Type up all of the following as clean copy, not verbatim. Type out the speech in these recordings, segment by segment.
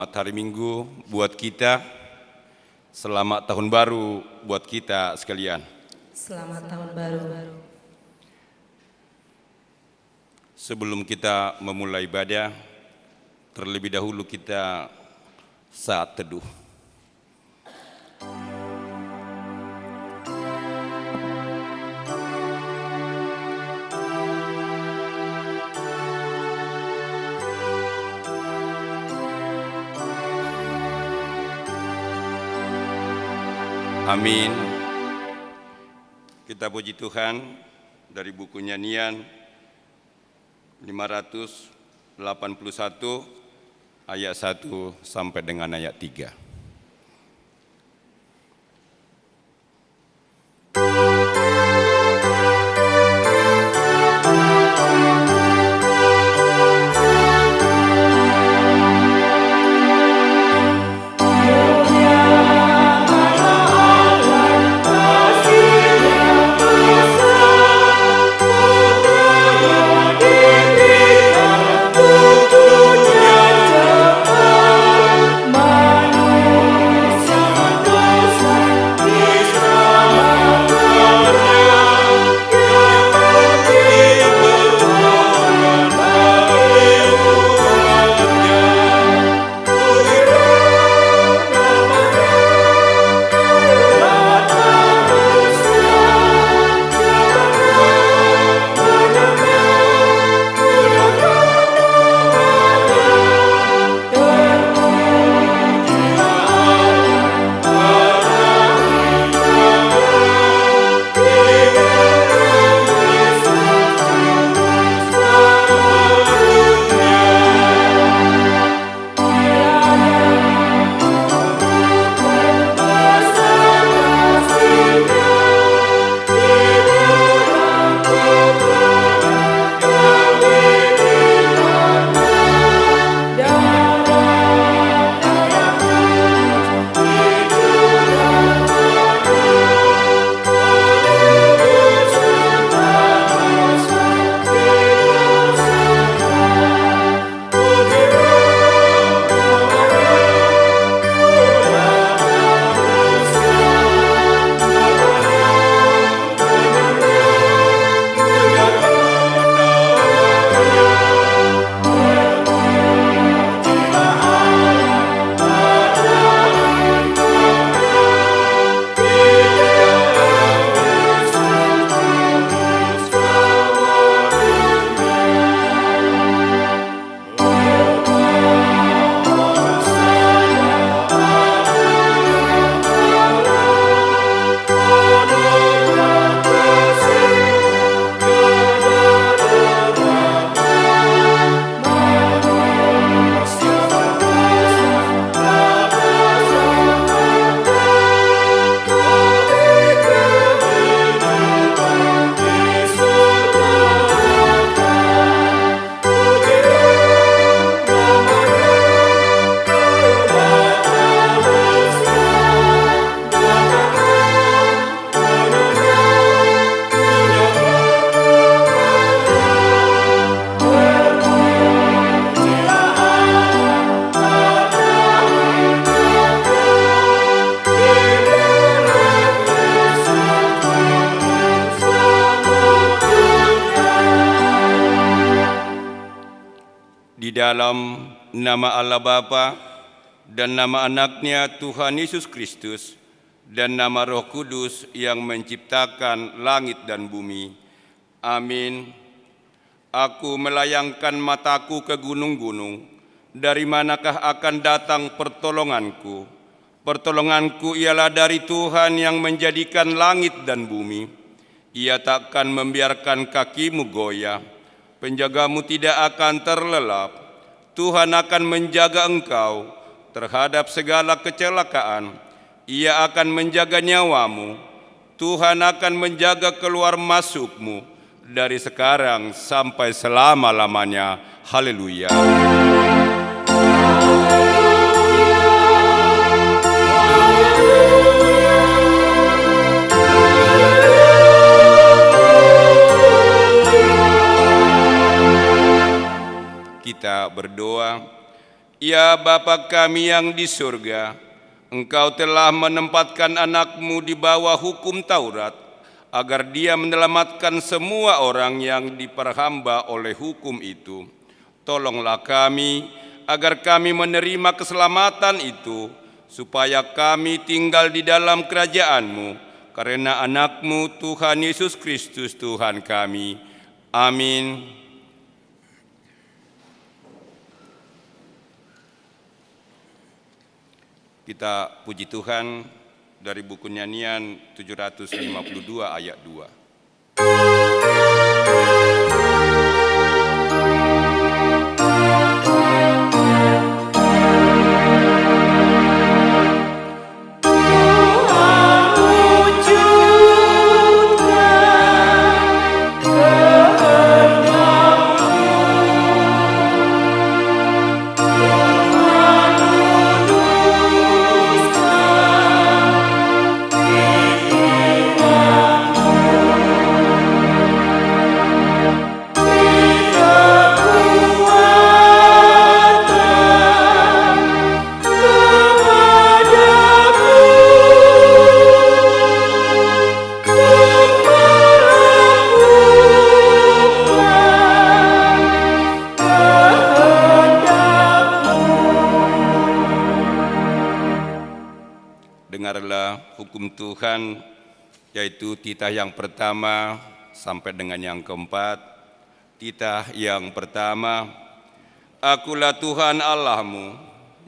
Selamat hari Minggu buat kita, selamat tahun baru buat kita sekalian. Selamat tahun baru. Sebelum kita memulai ibadah, terlebih dahulu kita saat teduh. Amin. Kita puji Tuhan dari buku nyanyian 581 ayat 1 sampai dengan ayat 3. Di dalam nama Allah Bapa dan nama anaknya Tuhan Yesus Kristus dan nama Roh Kudus yang menciptakan langit dan bumi. Amin. Aku melayangkan mataku ke gunung-gunung. Dari manakah akan datang pertolonganku? Pertolonganku ialah dari Tuhan yang menjadikan langit dan bumi. Ia takkan membiarkan kakimu goyah. Penjagamu tidak akan terlelap. Tuhan akan menjaga engkau terhadap segala kecelakaan. Ia akan menjaga nyawamu. Tuhan akan menjaga keluar masukmu dari sekarang sampai selama-lamanya. Haleluya. Kita berdoa. Ya Bapa kami yang di surga, Engkau telah menempatkan anak-Mu di bawah hukum Taurat, agar Dia menyelamatkan semua orang yang diperhamba oleh hukum itu. Tolonglah kami, agar kami menerima keselamatan itu, supaya kami tinggal di dalam kerajaan-Mu, karena anak-Mu Tuhan Yesus Kristus Tuhan kami. Amin. Kita puji Tuhan dari buku nyanyian 752 ayat 2. Dengarlah hukum Tuhan, yaitu titah yang pertama sampai dengan yang keempat. Titah yang pertama, Akulah Tuhan Allahmu,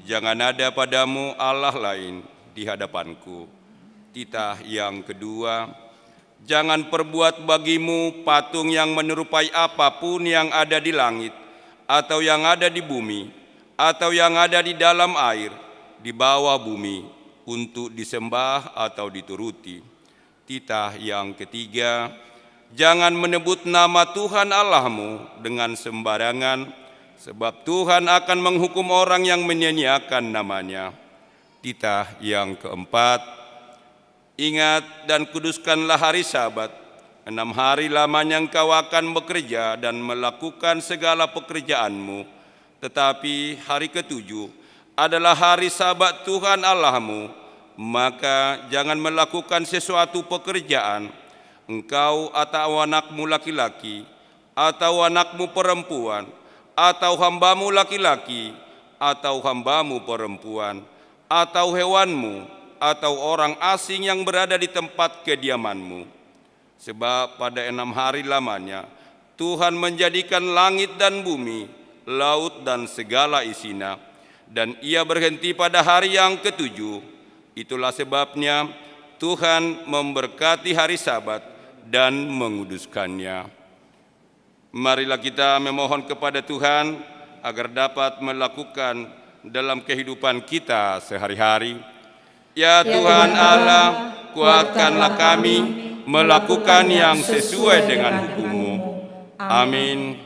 jangan ada padamu Allah lain di hadapanku. Titah yang kedua, jangan perbuat bagimu patung yang menyerupai apapun yang ada di langit, atau yang ada di bumi, atau yang ada di dalam air, di bawah bumi, untuk disembah atau dituruti. Titah yang ketiga, jangan menyebut nama Tuhan Allahmu dengan sembarangan, sebab Tuhan akan menghukum orang yang menyia-nyiakan namanya. Titah yang keempat, ingat dan kuduskanlah hari Sabat. 6 hari lamanya engkau akan bekerja dan melakukan segala pekerjaanmu, tetapi hari ketujuh adalah hari Sabat Tuhan Allahmu, maka jangan melakukan sesuatu pekerjaan, engkau atau anakmu laki-laki, atau anakmu perempuan, atau hambamu laki-laki, atau hambamu perempuan, atau hewanmu, atau orang asing yang berada di tempat kediamanmu. Sebab pada 6 hari lamanya Tuhan menjadikan langit dan bumi, laut dan segala isinya, dan Ia berhenti pada hari yang ketujuh. Itulah sebabnya Tuhan memberkati hari Sabat dan menguduskannya. Marilah kita memohon kepada Tuhan agar dapat melakukan dalam kehidupan kita sehari-hari. Ya Tuhan Allah, kuatkanlah kami melakukan yang sesuai dengan hukum-Mu. Amin.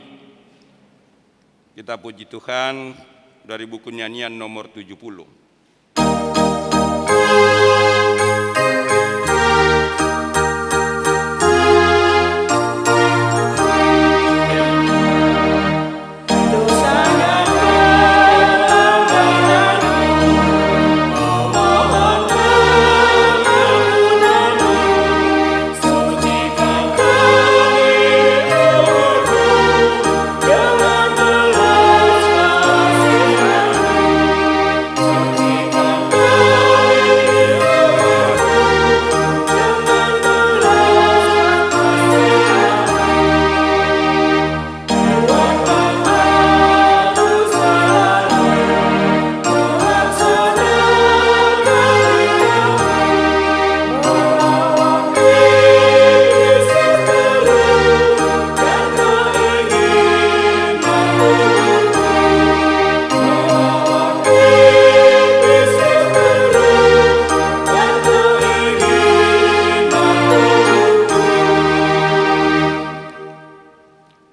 Kita puji Tuhan dari buku nyanyian nomor 70.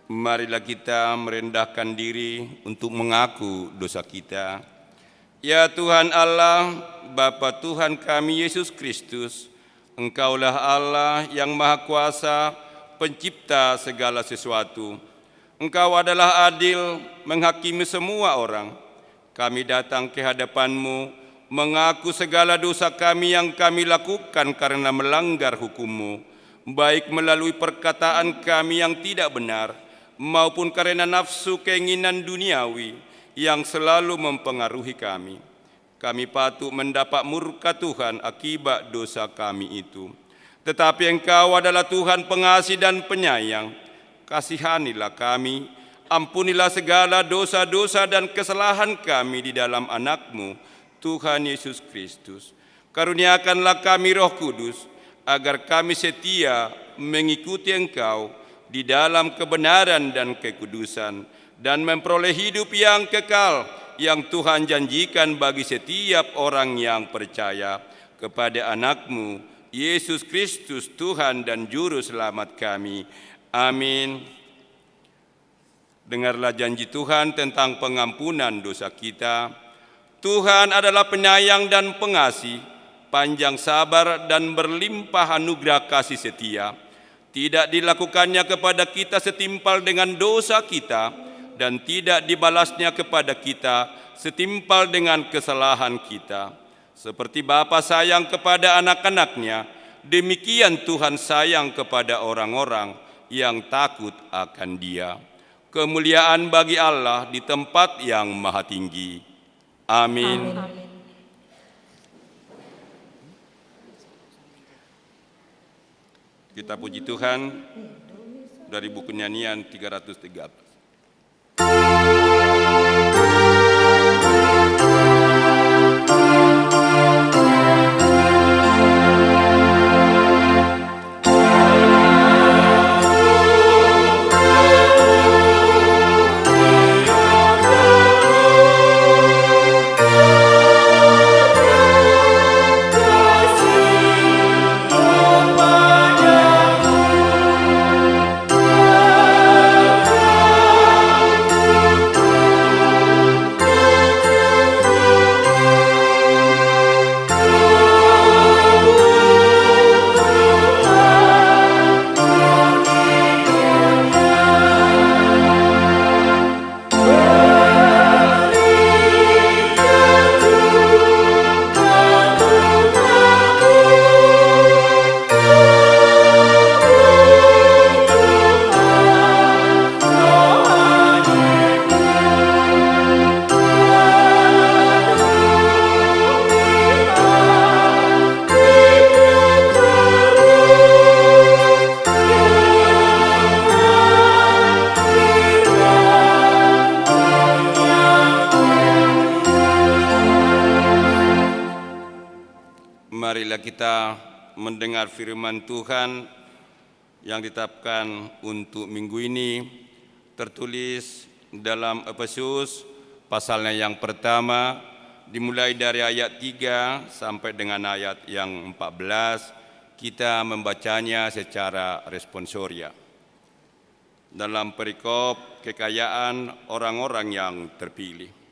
Marilah kita merendahkan diri untuk mengaku dosa kita. Ya Tuhan Allah, Bapa Tuhan kami Yesus Kristus, Engkaulah Allah yang Maha Kuasa, pencipta segala sesuatu. Engkau adalah adil menghakimi semua orang. kami datang ke hadapan-Mu, mengaku segala dosa kami yang kami lakukan karena melanggar hukum-Mu, baik melalui perkataan kami yang tidak benar, maupun karena nafsu keinginan duniawi yang selalu mempengaruhi kami. Kami patut mendapat murka Tuhan akibat dosa kami itu. Tetapi Engkau adalah Tuhan pengasih dan penyayang. Kasihanilah kami, ampunilah segala dosa-dosa dan kesalahan kami di dalam Anak-Mu, Tuhan Yesus Kristus. Karuniakanlah kami Roh Kudus, agar kami setia mengikuti Engkau di dalam kebenaran dan kekudusan, dan memperoleh hidup yang kekal yang Tuhan janjikan bagi setiap orang yang percaya kepada Anak-Mu, Yesus Kristus, Tuhan dan Juru Selamat kami. Amin. Dengarlah janji Tuhan tentang pengampunan dosa kita. Tuhan adalah penyayang dan pengasih, panjang sabar dan berlimpah anugerah kasih setia. Tidak dilakukannya kepada kita setimpal dengan dosa kita, dan tidak dibalasnya kepada kita setimpal dengan kesalahan kita. Seperti Bapa sayang kepada anak-anaknya, demikian Tuhan sayang kepada orang-orang yang takut akan Dia. Kemuliaan bagi Allah di tempat yang maha tinggi. Amin. Amin. Kita puji Tuhan dari buku nyanyian 313. Marilah kita mendengar firman Tuhan yang ditetapkan untuk minggu ini, tertulis dalam Efesus pasalnya yang pertama, dimulai dari ayat 3 sampai dengan ayat yang 14, kita membacanya secara responsoria. Dalam perikop kekayaan orang-orang yang terpilih.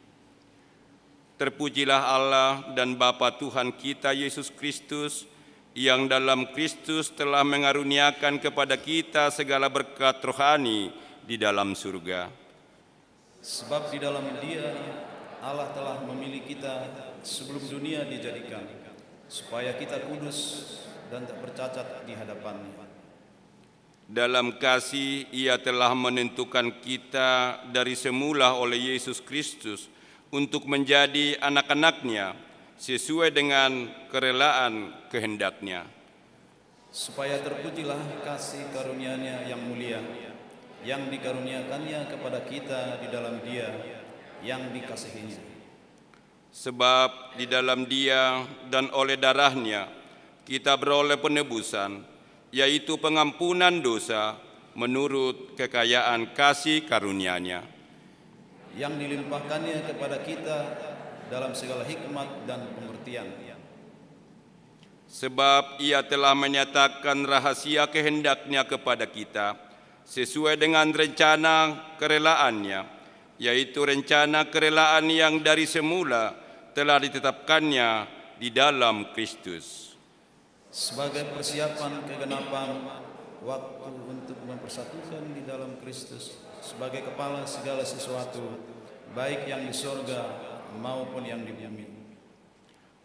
Terpujilah Allah dan Bapa Tuhan kita Yesus Kristus, yang dalam Kristus telah mengaruniakan kepada kita segala berkat rohani di dalam surga. Sebab di dalam Dia Allah telah memilih kita sebelum dunia dijadikan, supaya kita kudus dan tak bercacat di hadapan-Nya. Dalam kasih Ia telah menentukan kita dari semula oleh Yesus Kristus untuk menjadi anak-anak-Nya sesuai dengan kerelaan kehendak-Nya. Supaya terpujilah kasih karunia-Nya yang mulia, yang dikaruniakannya kepada kita di dalam Dia yang dikasihinya. Sebab di dalam Dia dan oleh darah-Nya kita beroleh penebusan, yaitu pengampunan dosa menurut kekayaan kasih karunia-Nya, yang dilimpahkannya kepada kita dalam segala hikmat dan pengertian. Sebab Ia telah menyatakan rahasia kehendak-Nya kepada kita sesuai dengan rencana kerelaan-Nya, yaitu rencana kerelaan yang dari semula telah ditetapkannya di dalam Kristus, sebagai persiapan kegenapan waktu untuk mempersatukan di dalam Kristus sebagai kepala segala sesuatu, baik yang di sorga maupun yang di bumi.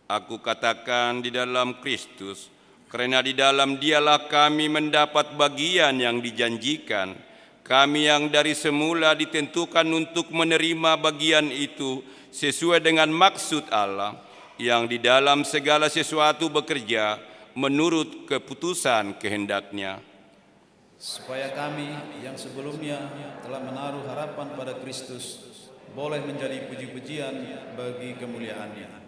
Aku katakan di dalam Kristus, karena di dalam Dialah kami mendapat bagian yang dijanjikan. Kami yang dari semula ditentukan untuk menerima bagian itu sesuai dengan maksud Allah, yang di dalam segala sesuatu bekerja menurut keputusan kehendak-Nya. Supaya kami yang sebelumnya telah menaruh harapan pada Kristus boleh menjadi puji-pujian bagi kemuliaan-Nya.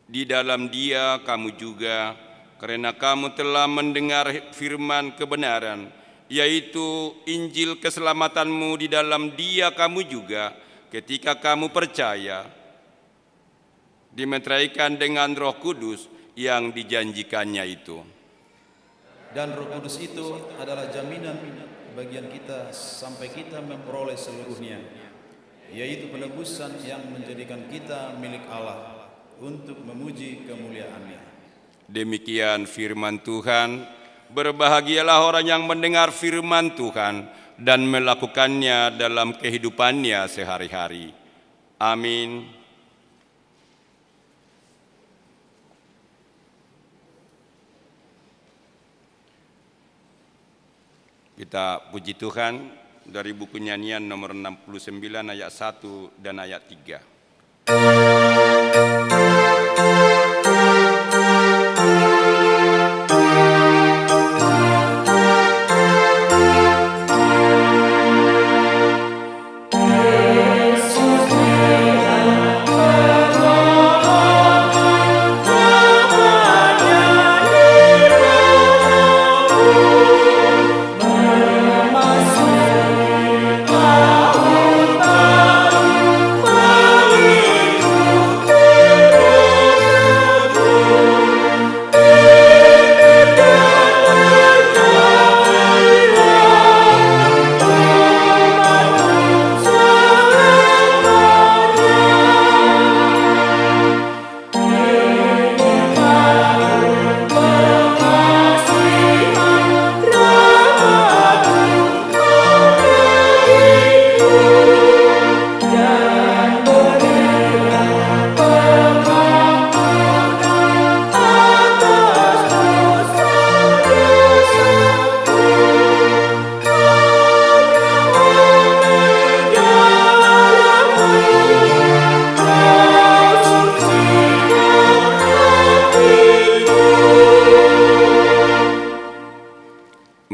Di dalam Dia kamu juga, karena kamu telah mendengar firman kebenaran, yaitu Injil keselamatanmu, di dalam Dia kamu juga, ketika kamu percaya, dimeteraikan dengan Roh Kudus yang dijanjikannya itu. Dan Roh Kudus itu adalah jaminan bagian kita sampai kita memperoleh seluruhnya, yaitu penebusan yang menjadikan kita milik Allah untuk memuji kemuliaan-Nya. Demikian firman Tuhan. Berbahagialah orang yang mendengar firman Tuhan dan melakukannya dalam kehidupannya sehari-hari. Amin. Kita puji Tuhan dari buku nyanyian nomor 69 ayat 1 dan ayat 3.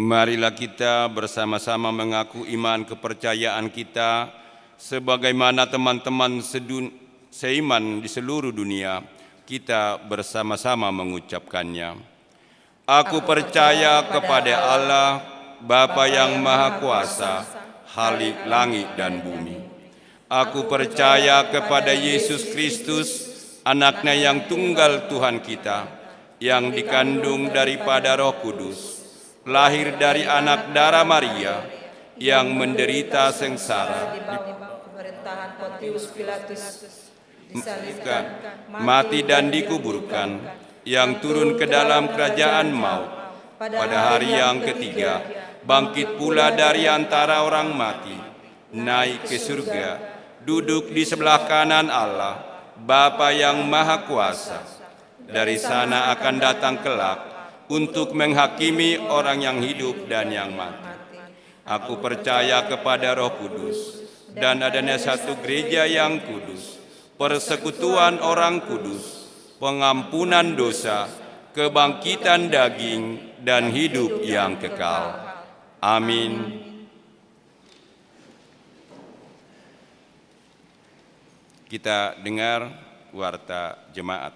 Marilah kita bersama-sama mengaku iman kepercayaan kita sebagaimana teman-teman seiman di seluruh dunia. Kita bersama-sama mengucapkannya. Aku percaya kepada Allah, Bapa yang Maha Kuasa, Khalik langit dan bumi. Aku percaya kepada Yesus Kristus, Anaknya yang tunggal Tuhan kita, yang dikandung daripada Roh Kudus, lahir dari anak darah Maria, yang menderita sengsara, di bawah pemerintahan Pontius Pilatus, disalibkan, mati dan dikuburkan, yang turun ke dalam kerajaan maut, pada hari yang ketiga, bangkit pula dari antara orang mati, naik ke surga, duduk di sebelah kanan Allah, Bapa yang Maha Kuasa. Dari sana akan datang kelak untuk menghakimi orang yang hidup dan yang mati. Aku percaya kepada Roh Kudus dan adanya satu gereja yang kudus, persekutuan orang kudus, pengampunan dosa, kebangkitan daging, dan hidup yang kekal. Amin. Kita dengar warta jemaat.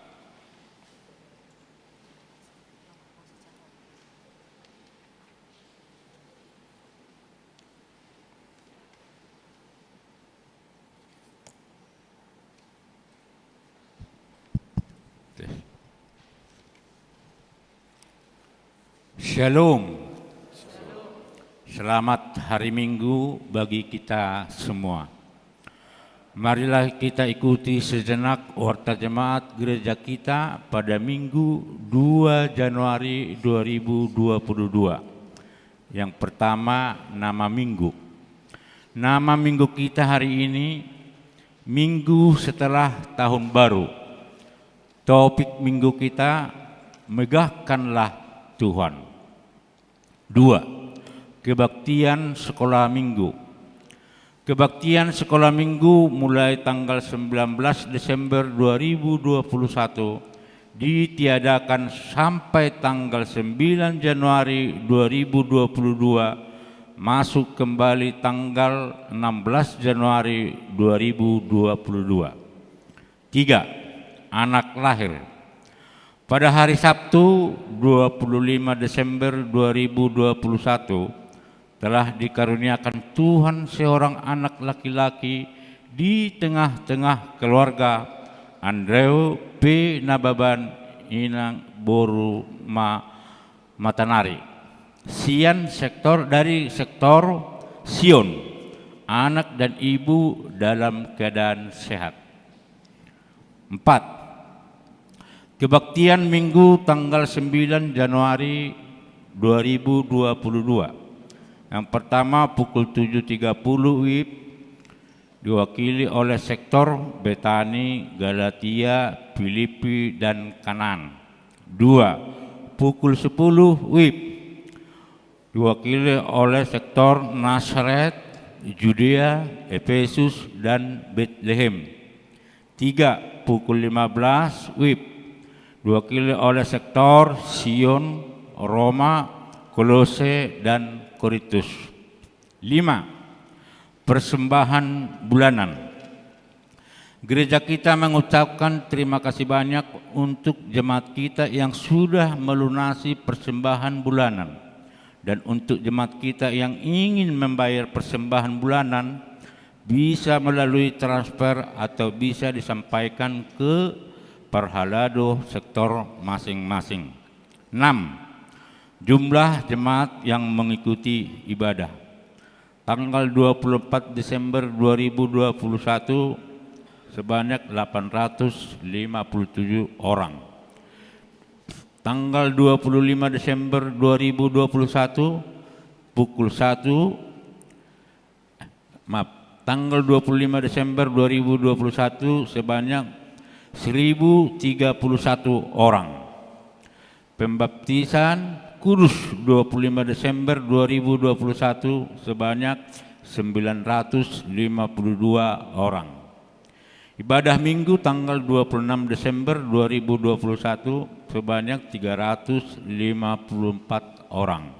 Shalom. Selamat hari Minggu bagi kita semua. Marilah kita ikuti sejenak warta jemaat gereja kita pada Minggu 2 Januari 2022. Yang pertama, nama minggu. Nama minggu kita hari ini Minggu setelah tahun baru. Topik minggu kita, megahkanlah Tuhan. 2. Kebaktian sekolah minggu. Kebaktian sekolah minggu mulai tanggal 19 Desember 2021 ditiadakan sampai tanggal 9 Januari 2022, masuk kembali tanggal 16 Januari 2022. 3. Anak lahir. Pada hari Sabtu 25 Desember 2021 telah dikaruniakan Tuhan seorang anak laki-laki di tengah-tengah keluarga, Andreu P. Nababan Inang Boru Matanari, Sian sektor dari sektor Sion, anak dan ibu dalam keadaan sehat. 4. Kebaktian Minggu tanggal 9 Januari 2022. Yang pertama pukul 7.30 WIB diwakili oleh sektor Betani, Galatia, Filipi, dan Kanan. 2. Pukul 10 WIB diwakili oleh sektor Nazaret, Judea, Efesus, dan Bethlehem. 3. Pukul 15 WIB diwakili oleh sektor Sion, Roma, Kolose, dan Korintus. 5. Persembahan bulanan. Gereja kita mengucapkan terima kasih banyak untuk jemaat kita yang sudah melunasi persembahan bulanan, dan untuk jemaat kita yang ingin membayar persembahan bulanan bisa melalui transfer atau bisa disampaikan ke Perhalado sektor masing-masing. 6. Jumlah jemaat yang mengikuti ibadah. Tanggal 24 Desember 2021 sebanyak 857 orang. Tanggal 25 Desember 2021 tanggal 25 Desember 2021 sebanyak 1031 orang. Pembaptisan kudus 25 Desember 2021 sebanyak 952 orang. Ibadah Minggu tanggal 26 Desember 2021 sebanyak 354 orang.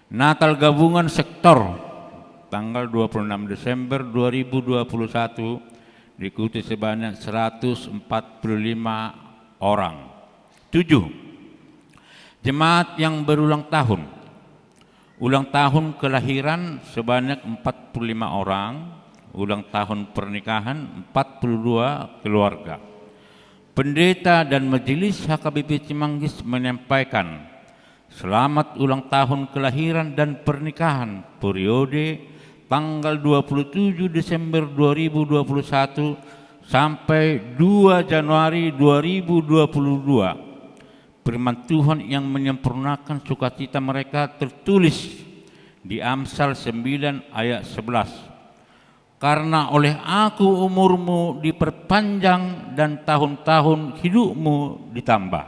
Natal gabungan sektor tanggal 26 Desember 2021 diikuti sebanyak 145 orang. 7. Jemaat yang berulang tahun. Ulang tahun kelahiran sebanyak 45 orang, ulang tahun pernikahan 42 keluarga. Pendeta dan Majelis HKBP Cimanggis menyampaikan selamat ulang tahun kelahiran dan pernikahan periode tanggal 27 Desember 2021 sampai 2 Januari 2022. Firman Tuhan yang menyempurnakan sukacita mereka tertulis di Amsal 9 ayat 11. Karena oleh aku umurmu diperpanjang dan tahun-tahun hidupmu ditambah.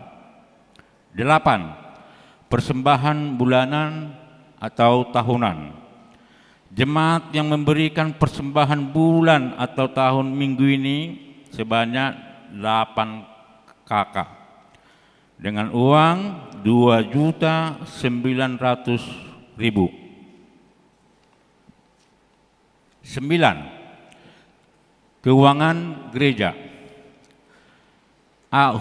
8. Persembahan bulanan atau tahunan. Jemaat yang memberikan persembahan bulan atau tahun minggu ini sebanyak 8 kakak dengan uang 2.900.000. 9. Keuangan gereja.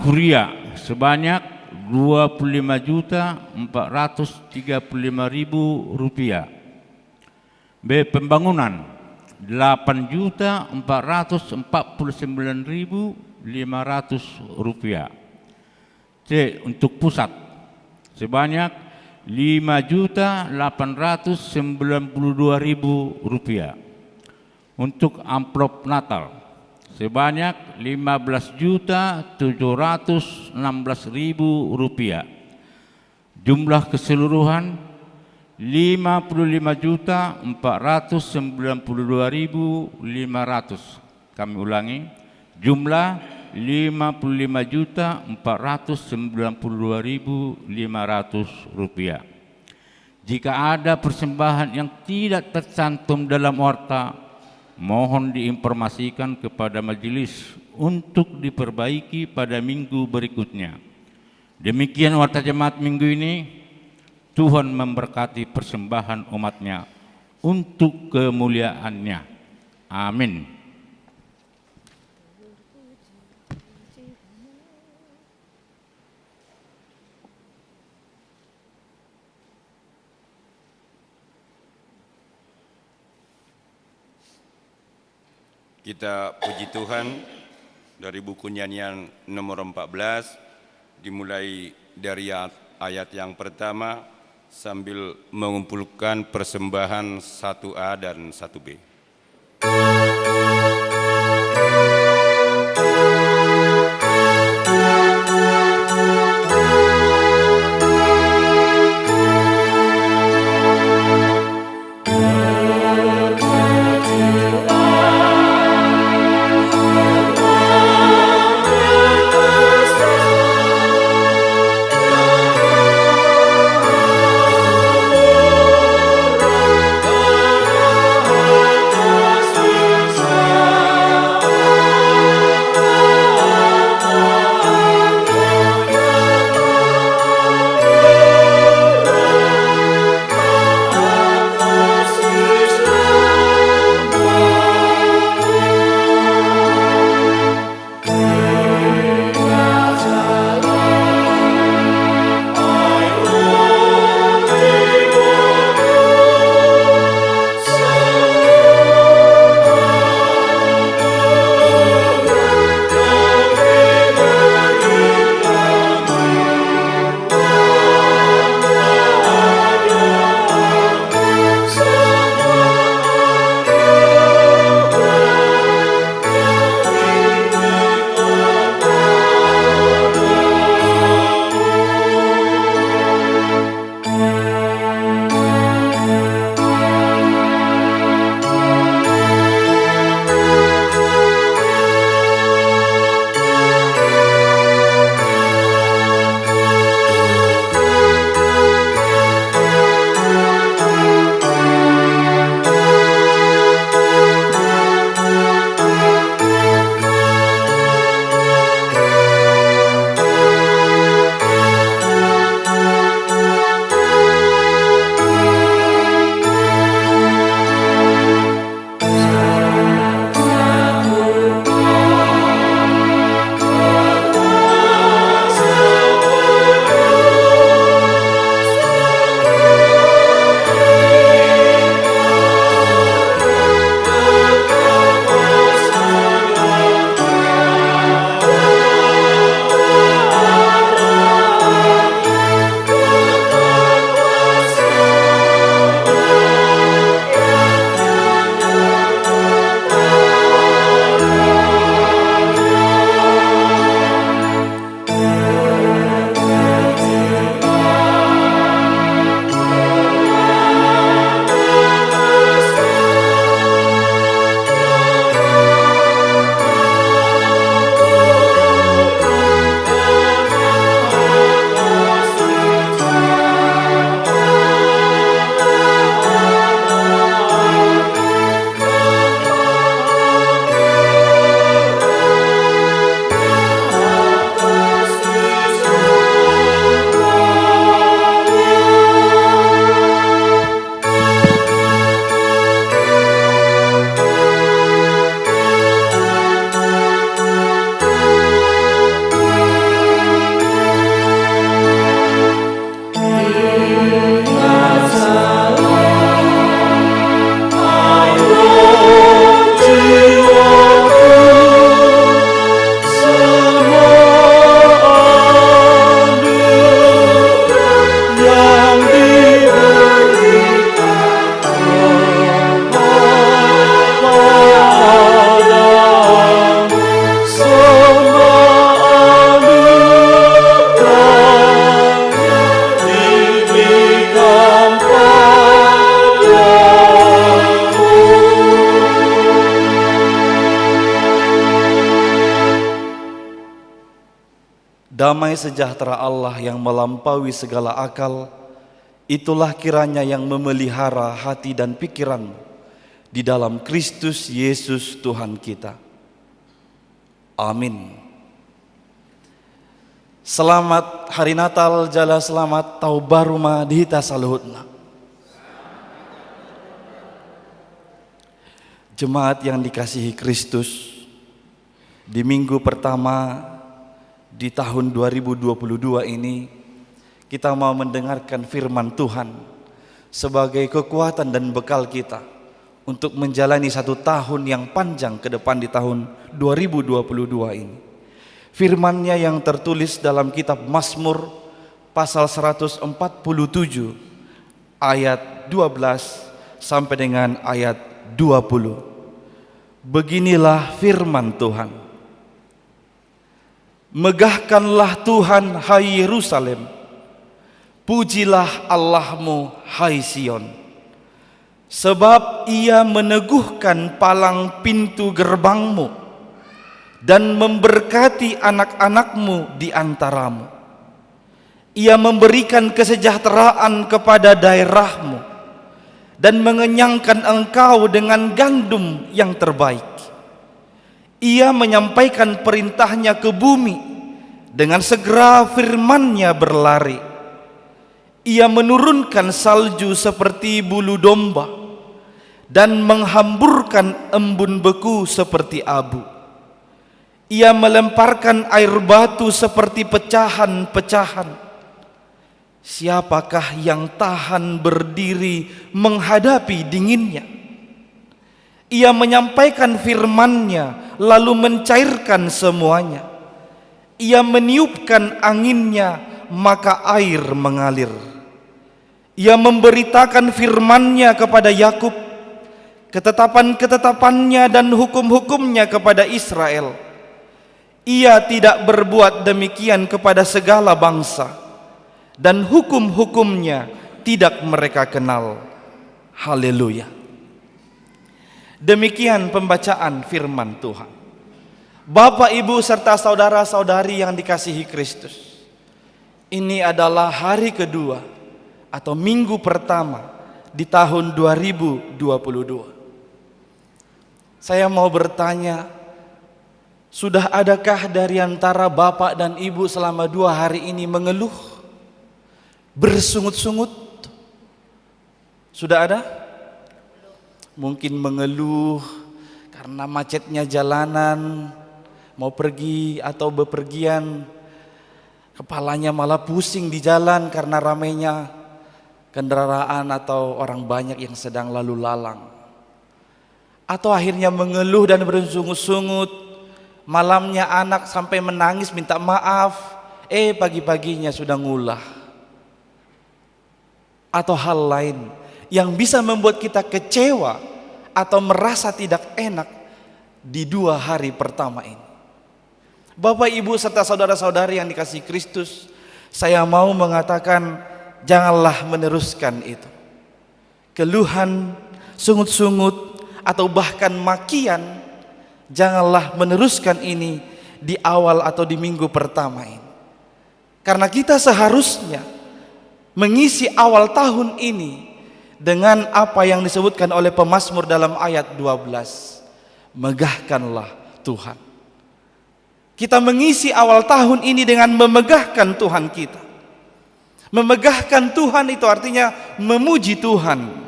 Huria sebanyak 25.435.000 rupiah. B. Pembangunan 8.449.500 rupiah. C. Untuk pusat sebanyak 5.892.000 rupiah. Untuk amplop Natal sebanyak 15.716.000 rupiah. Jumlah keseluruhan 55.492.500. Kami ulangi, jumlah 55.492.500 rupiah. Jika ada persembahan yang tidak tercantum dalam warta, mohon diinformasikan kepada majelis untuk diperbaiki pada minggu berikutnya. Demikian warta jemaat minggu ini. Tuhan memberkati persembahan umatnya untuk kemuliaannya. Amin. Kita puji Tuhan dari buku nyanyian nomor 14, dimulai dari ayat yang pertama sambil mengumpulkan persembahan 1A dan 1B. Sweet Damai sejahtera Allah yang melampaui segala akal, itulah kiranya yang memelihara hati dan pikiranmu di dalam Kristus Yesus Tuhan kita. Amin. Selamat Hari Natal, jala selamat tahun baru madhita saluhutna. Jemaat yang dikasihi Kristus, di minggu pertama di tahun 2022 ini, kita mau mendengarkan firman Tuhan sebagai kekuatan dan bekal kita untuk menjalani satu tahun yang panjang ke depan di tahun 2022 ini. Firman-Nya yang tertulis dalam kitab Mazmur pasal 147 ayat 12 sampai dengan ayat 20. Beginilah firman Tuhan. Megahkanlah Tuhan, hai Yerusalem, pujilah Allahmu, hai Sion, sebab Ia meneguhkan palang pintu gerbangmu dan memberkati anak-anakmu di antaramu. Ia memberikan kesejahteraan kepada daerahmu dan mengenyangkan engkau dengan gandum yang terbaik. Ia menyampaikan perintahnya ke bumi, dengan segera firman-Nya berlari. Ia menurunkan salju seperti bulu domba dan menghamburkan embun beku seperti abu. Ia melemparkan air batu seperti pecahan-pecahan. Siapakah yang tahan berdiri menghadapi dinginnya? Ia menyampaikan firman-Nya lalu mencairkan semuanya. Ia meniupkan anginnya maka air mengalir. Ia memberitakan firman-Nya kepada Yakub, ketetapan-ketetapannya dan hukum-hukumnya kepada Israel. Ia tidak berbuat demikian kepada segala bangsa, dan hukum-hukumnya tidak mereka kenal. Haleluya. Demikian pembacaan firman Tuhan. Bapak, Ibu, serta saudara-saudari yang dikasihi Kristus, ini adalah hari kedua atau minggu pertama di tahun 2022. Saya mau bertanya, sudah adakah dari antara Bapak dan Ibu selama 2 hari ini mengeluh, bersungut-sungut? Sudah ada? Mungkin mengeluh karena macetnya jalanan, mau pergi atau bepergian, kepalanya malah pusing di jalan karena ramainya kendaraan atau orang banyak yang sedang lalu lalang. Atau akhirnya mengeluh dan bersungut-sungut, malamnya anak sampai menangis minta maaf, pagi-paginya sudah ngulah. Atau hal lain yang bisa membuat kita kecewa atau merasa tidak enak di 2 hari pertama ini. Bapak, Ibu, serta saudara-saudari yang dikasihi Kristus, saya mau mengatakan janganlah meneruskan itu. Keluhan, sungut-sungut, atau bahkan makian, janganlah meneruskan ini di awal atau di minggu pertama ini. Karena kita seharusnya mengisi awal tahun ini dengan apa yang disebutkan oleh pemazmur dalam ayat 12. Megahkanlah Tuhan. Kita mengisi awal tahun ini dengan memegahkan Tuhan kita. Memegahkan Tuhan itu artinya memuji Tuhan.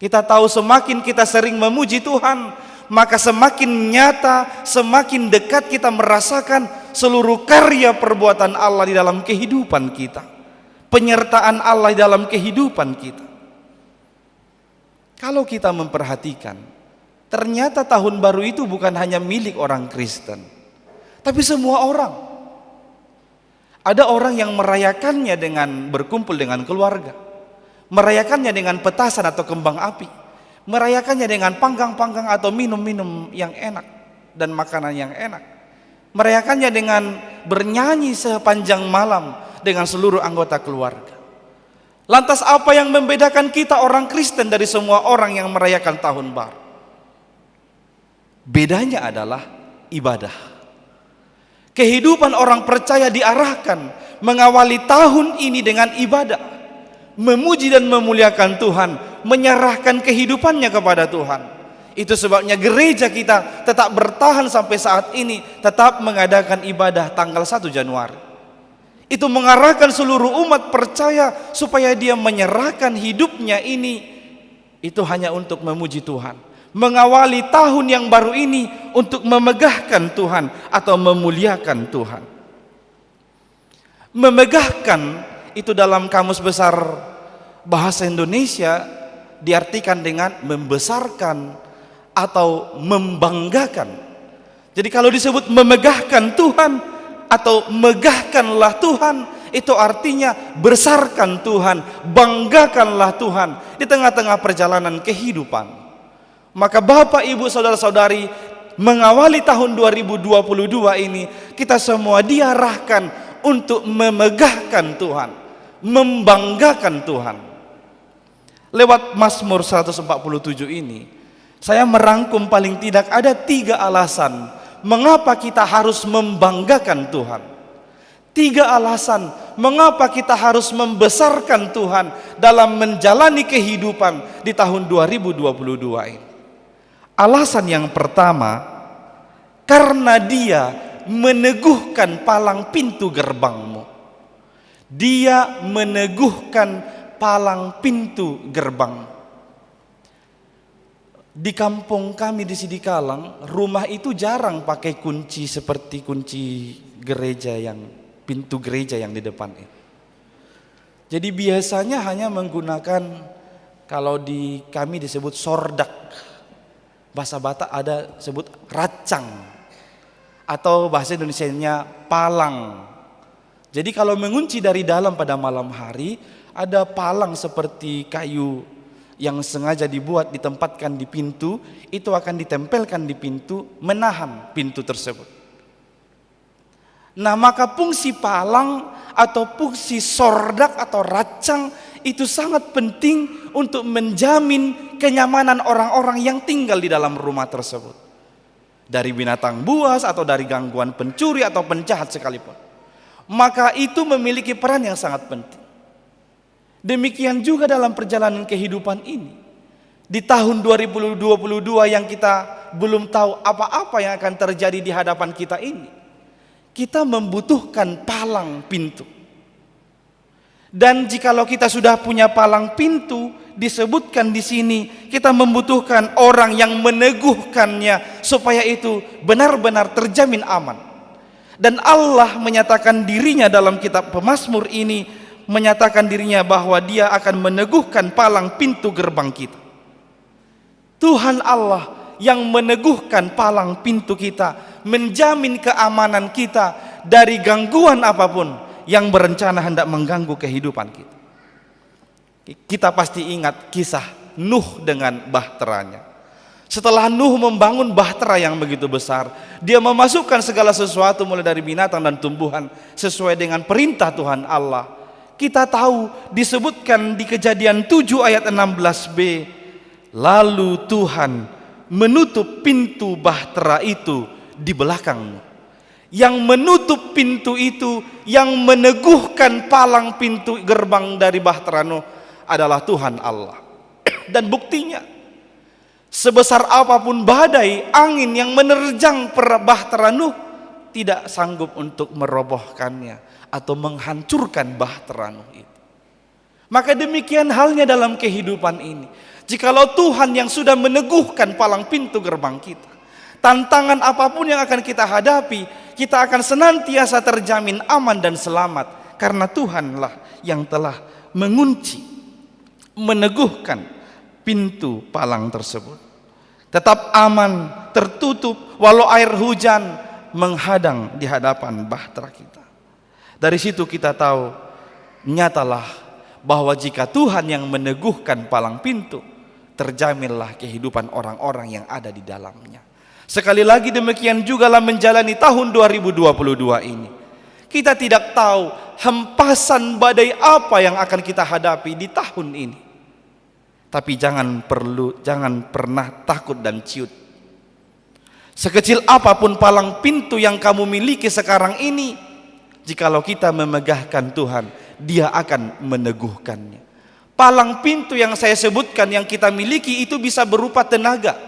Kita tahu semakin kita sering memuji Tuhan, maka semakin nyata, semakin dekat kita merasakan seluruh karya perbuatan Allah di dalam kehidupan kita. Penyertaan Allah di dalam kehidupan kita. Kalau kita memperhatikan, ternyata tahun baru itu bukan hanya milik orang Kristen, tapi semua orang. Ada orang yang merayakannya dengan berkumpul dengan keluarga, merayakannya dengan petasan atau kembang api, merayakannya dengan panggang-panggang atau minum-minum yang enak dan makanan yang enak, merayakannya dengan bernyanyi sepanjang malam dengan seluruh anggota keluarga. Lantas apa yang membedakan kita orang Kristen dari semua orang yang merayakan tahun baru? Bedanya adalah ibadah. Kehidupan orang percaya diarahkan mengawali tahun ini dengan ibadah, memuji dan memuliakan Tuhan, menyerahkan kehidupannya kepada Tuhan. Itu sebabnya gereja kita tetap bertahan sampai saat ini, tetap mengadakan ibadah tanggal 1 Januari. Itu mengarahkan seluruh umat percaya supaya dia menyerahkan hidupnya ini, itu hanya untuk memuji Tuhan. Mengawali tahun yang baru ini untuk memegahkan Tuhan atau memuliakan Tuhan. Memegahkan itu dalam Kamus Besar Bahasa Indonesia diartikan dengan membesarkan atau membanggakan. Jadi kalau disebut memegahkan Tuhan atau megahkanlah Tuhan, itu artinya besarkan Tuhan, banggakanlah Tuhan di tengah-tengah perjalanan kehidupan. Maka Bapak, Ibu, Saudara-saudari, mengawali tahun 2022 ini kita semua diarahkan untuk memegahkan Tuhan, membanggakan Tuhan. Lewat Mazmur 147 ini, saya merangkum paling tidak ada 3 alasan mengapa kita harus membanggakan Tuhan. 3 alasan mengapa kita harus membesarkan Tuhan dalam menjalani kehidupan di tahun 2022 ini. Alasan yang pertama, karena Dia meneguhkan palang pintu gerbangmu. Dia meneguhkan palang pintu gerbang. Di kampung kami di Sidikalang, rumah itu jarang pakai kunci seperti kunci gereja yang pintu gereja yang di depan itu. Jadi biasanya hanya menggunakan, kalau di kami disebut sordak, bahasa Batak ada sebut racang, atau bahasa Indonesianya palang. Jadi kalau mengunci dari dalam pada malam hari, ada palang seperti kayu yang sengaja dibuat ditempatkan di pintu, itu akan ditempelkan di pintu, menahan pintu tersebut. Nah, maka fungsi palang atau fungsi sordak atau racang itu sangat penting untuk menjamin kenyamanan orang-orang yang tinggal di dalam rumah tersebut, dari binatang buas atau dari gangguan pencuri atau penjahat sekalipun. Maka itu memiliki peran yang sangat penting. Demikian juga dalam perjalanan kehidupan ini. Di tahun 2022 yang kita belum tahu apa-apa yang akan terjadi di hadapan kita ini, kita membutuhkan palang pintu. Dan jikalau kita sudah punya palang pintu, disebutkan di sini kita membutuhkan orang yang meneguhkannya supaya itu benar-benar terjamin aman. Dan Allah menyatakan dirinya dalam kitab Pemazmur ini, menyatakan dirinya bahwa Dia akan meneguhkan palang pintu gerbang kita. Tuhan Allah yang meneguhkan palang pintu kita, menjamin keamanan kita dari gangguan apapun yang berencana hendak mengganggu kehidupan kita. Kita pasti ingat kisah Nuh dengan bahteranya. Setelah Nuh membangun bahtera yang begitu besar, dia memasukkan segala sesuatu mulai dari binatang dan tumbuhan sesuai dengan perintah Tuhan Allah. Kita tahu disebutkan di Kejadian 7 ayat 16b, lalu Tuhan menutup pintu bahtera itu di belakangmu. Yang menutup pintu itu, yang meneguhkan palang pintu gerbang dari bahtera Nuh adalah Tuhan Allah. Dan buktinya, sebesar apapun badai angin yang menerjang bahtera Nuh tidak sanggup untuk merobohkannya atau menghancurkan bahtera Nuh itu. Maka demikian halnya dalam kehidupan ini. Jikalau Tuhan yang sudah meneguhkan palang pintu gerbang kita, tantangan apapun yang akan kita hadapi, kita akan senantiasa terjamin aman dan selamat, karena Tuhanlah yang telah mengunci, meneguhkan pintu palang tersebut. Tetap aman, tertutup walau air hujan menghadang di hadapan bahtera kita. Dari situ kita tahu, nyatalah bahwa jika Tuhan yang meneguhkan palang pintu, terjaminlah kehidupan orang-orang yang ada di dalamnya. Sekali lagi demikian jugalah menjalani tahun 2022 ini. Kita tidak tahu hempasan badai apa yang akan kita hadapi di tahun ini. Tapi jangan pernah takut dan ciut. Sekecil apapun palang pintu yang kamu miliki sekarang ini, jikalau kita memegahkan Tuhan, Dia akan meneguhkannya. Palang pintu yang saya sebutkan yang kita miliki itu bisa berupa tenaga.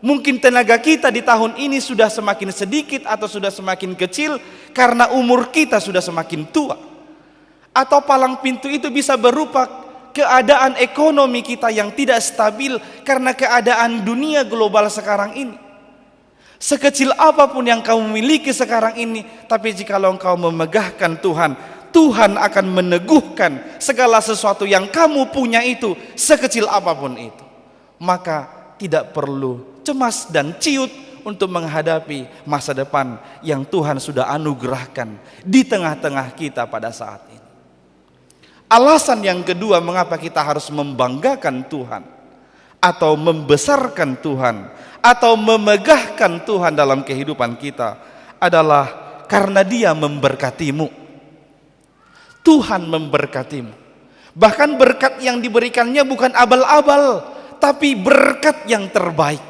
Mungkin tenaga kita di tahun ini sudah semakin sedikit atau sudah semakin kecil karena umur kita sudah semakin tua. Atau palang pintu itu bisa berupa keadaan ekonomi kita yang tidak stabil karena keadaan dunia global sekarang ini. Sekecil apapun yang kamu miliki sekarang ini, tapi jikalau engkau memegahkan Tuhan, Tuhan akan meneguhkan segala sesuatu yang kamu punya itu, sekecil apapun itu. Maka tidak perlu cemas dan ciut untuk menghadapi masa depan yang Tuhan sudah anugerahkan di tengah-tengah kita pada saat ini. Alasan yang kedua mengapa kita harus membanggakan Tuhan atau membesarkan Tuhan atau memegahkan Tuhan dalam kehidupan kita adalah karena Dia memberkatimu. Tuhan memberkatimu. Bahkan berkat yang diberikannya bukan abal-abal, tapi berkat yang terbaik.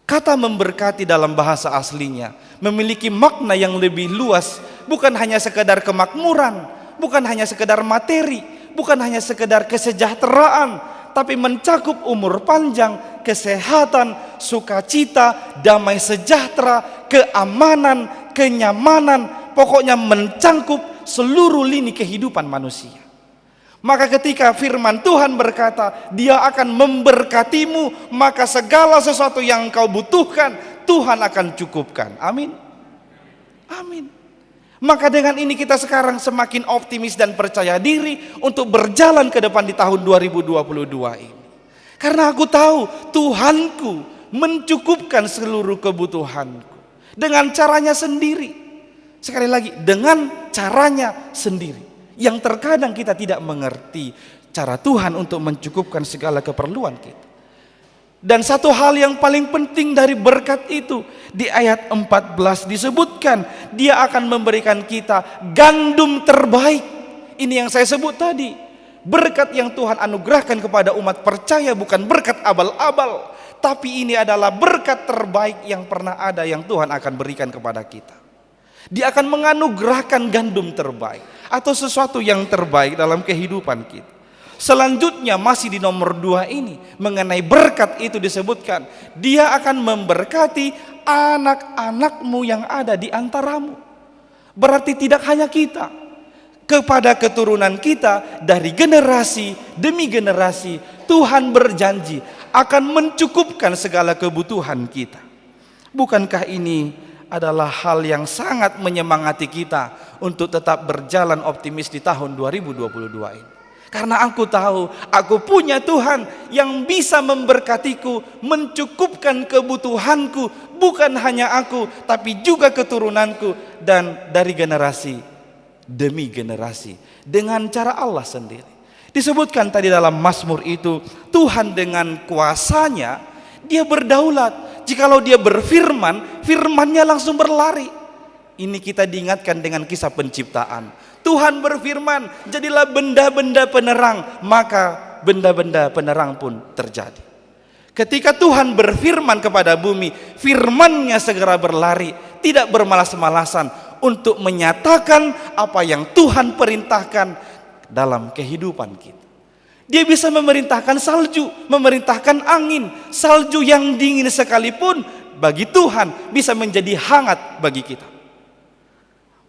Kata memberkati dalam bahasa aslinya memiliki makna yang lebih luas, bukan hanya sekedar kemakmuran, bukan hanya sekedar materi, bukan hanya sekedar kesejahteraan, tapi mencakup umur panjang, kesehatan, sukacita, damai sejahtera, keamanan, kenyamanan, pokoknya mencakup seluruh lini kehidupan manusia. Maka ketika firman Tuhan berkata, Dia akan memberkatimu, maka segala sesuatu yang kau butuhkan, Tuhan akan cukupkan. Amin. Amin. Maka dengan ini kita sekarang semakin optimis dan percaya diri untuk berjalan ke depan di tahun 2022 ini. Karena aku tahu Tuhanku mencukupkan seluruh kebutuhanku dengan caranya sendiri. Sekali lagi, dengan caranya sendiri. Yang terkadang kita tidak mengerti cara Tuhan untuk mencukupkan segala keperluan kita. Dan satu hal yang paling penting dari berkat itu, di ayat 14 disebutkan, Dia akan memberikan kita gandum terbaik. Ini yang saya sebut tadi. Berkat yang Tuhan anugerahkan kepada umat percaya bukan berkat abal-abal, tapi ini adalah berkat terbaik yang pernah ada yang Tuhan akan berikan kepada kita. Dia akan menganugerahkan gandum terbaik atau sesuatu yang terbaik dalam kehidupan kita. Selanjutnya masih di nomor 2 ini mengenai berkat itu disebutkan, Dia akan memberkati anak-anakmu yang ada di antaramu. Berarti tidak hanya kita, kepada keturunan kita dari generasi demi generasi Tuhan berjanji akan mencukupkan segala kebutuhan kita. Bukankah ini adalah hal yang sangat menyemangati kita untuk tetap berjalan optimis di tahun 2022 ini? Karena aku tahu aku punya Tuhan yang bisa memberkatiku, mencukupkan kebutuhanku, bukan hanya aku tapi juga keturunanku dan dari generasi demi generasi dengan cara Allah sendiri. Disebutkan tadi dalam Mazmur itu, Tuhan dengan kuasanya Dia berdaulat. Jikalau Dia berfirman, firman-Nya langsung berlari. Ini kita diingatkan dengan kisah penciptaan. Tuhan berfirman, jadilah benda-benda penerang, maka benda-benda penerang pun terjadi. Ketika Tuhan berfirman kepada bumi, firman-Nya segera berlari, tidak bermalas-malasan untuk menyatakan apa yang Tuhan perintahkan dalam kehidupan kita. Dia bisa memerintahkan salju, memerintahkan angin. Salju yang dingin sekalipun bagi Tuhan bisa menjadi hangat bagi kita.